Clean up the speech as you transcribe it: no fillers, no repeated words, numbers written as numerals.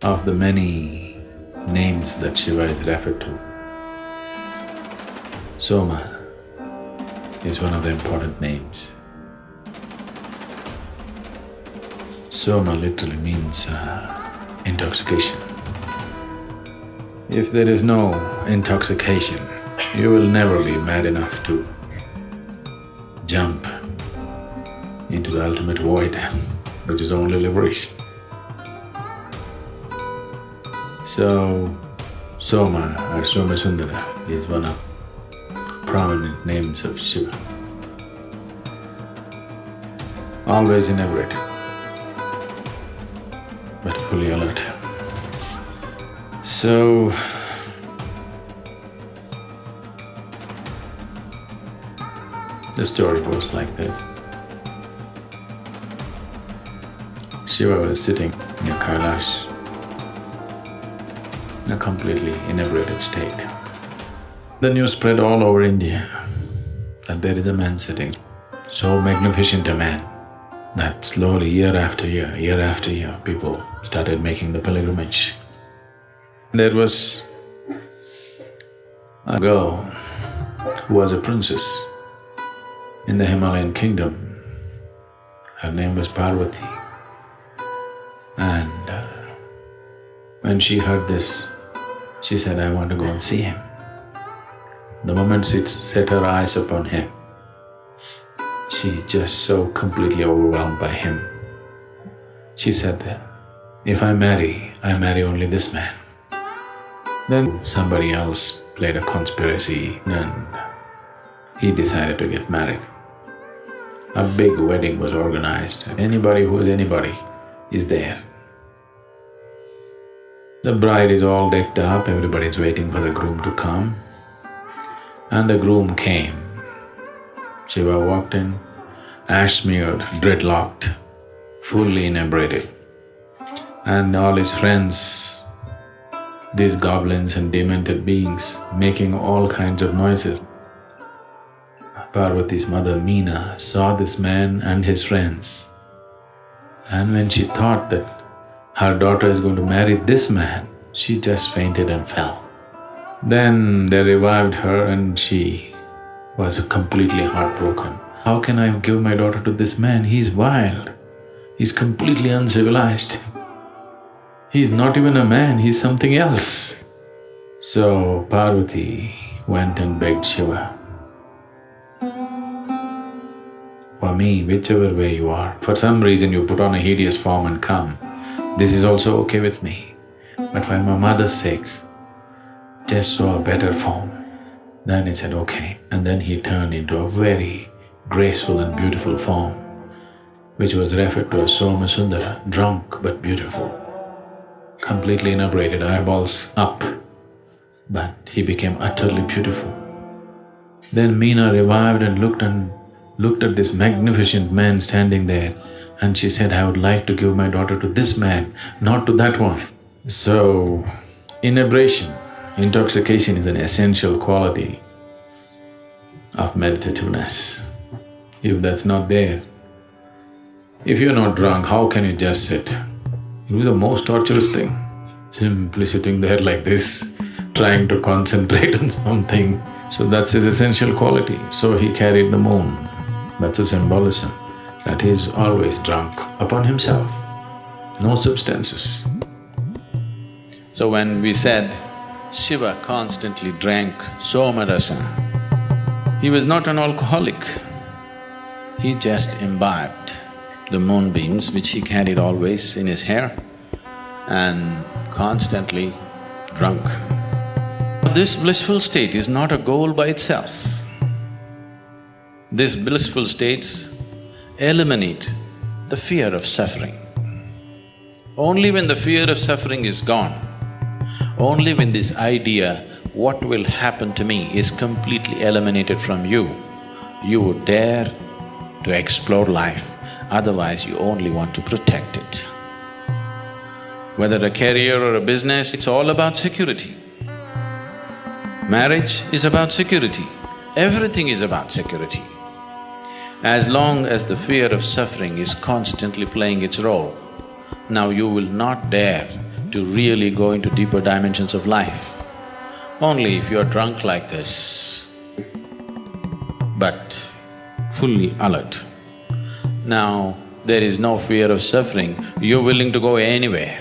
of the many names that Shiva is referred to. Soma is one of the important names. Soma literally means intoxication. If there is no intoxication, you will never be mad enough to jump into the ultimate void, which is only liberation. So, Soma or Somasundara is one of prominent names of Shiva. Always inebriated, but fully alert. So, the story goes like this. Shiva was sitting near Kailash in a completely inebriated state. The news spread all over India that there is a man sitting, so magnificent a man that slowly year after year, people started making the pilgrimage. There was a girl who was a princess in the Himalayan kingdom. Her name was Parvati. And when she heard this, she said, "I want to go and see him." The moment she set her eyes upon him, she just so completely overwhelmed by him. She said, "If I marry only this man." Then somebody else played a conspiracy and he decided to get married. A big wedding was organized. Anybody who is anybody is there. The bride is all decked up, everybody is waiting for the groom to come. And the groom came. Shiva walked in, ash-smeared, dreadlocked, fully inebriated. And all his friends, these goblins and demented beings, making all kinds of noises. Parvati's mother Meena saw this man and his friends, and when she thought that her daughter is going to marry this man, she just fainted and fell. Then they revived her and she was completely heartbroken. How can I give my daughter to this man? He's wild, he's completely uncivilized. He's not even a man, he's something else. So Parvati went and begged Shiva, "For me, whichever way you are, for some reason you put on a hideous form and come, this is also okay with me. But for my mother's sake, just show a better form." Then he said, "Okay." And then he turned into a very graceful and beautiful form, which was referred to as Somasundara, drunk but beautiful. Completely inebriated, eyeballs up, but he became utterly beautiful. Then Meena revived and looked at this magnificent man standing there, and she said, "I would like to give my daughter to this man, not to that one." So, inebriation, intoxication is an essential quality of meditativeness. If that's not there, if you're not drunk, how can you just sit? It will be the most torturous thing, simply sitting there like this, trying to concentrate on something. So that's his essential quality. So he carried the moon. That's a symbolism, that he is always drunk upon himself, no substances. So when we said Shiva constantly drank Somarasa, he was not an alcoholic. He just imbibed the moonbeams which he carried always in his hair and constantly drunk. This blissful state is not a goal by itself. These blissful states eliminate the fear of suffering. Only when the fear of suffering is gone, only when this idea, what will happen to me, is completely eliminated from you, you would dare to explore life. Otherwise, you only want to protect it. Whether a career or a business, it's all about security. Marriage is about security. Everything is about security. As long as the fear of suffering is constantly playing its role, now you will not dare to really go into deeper dimensions of life. Only if you are drunk like this, but fully alert. Now, there is no fear of suffering, you're willing to go anywhere.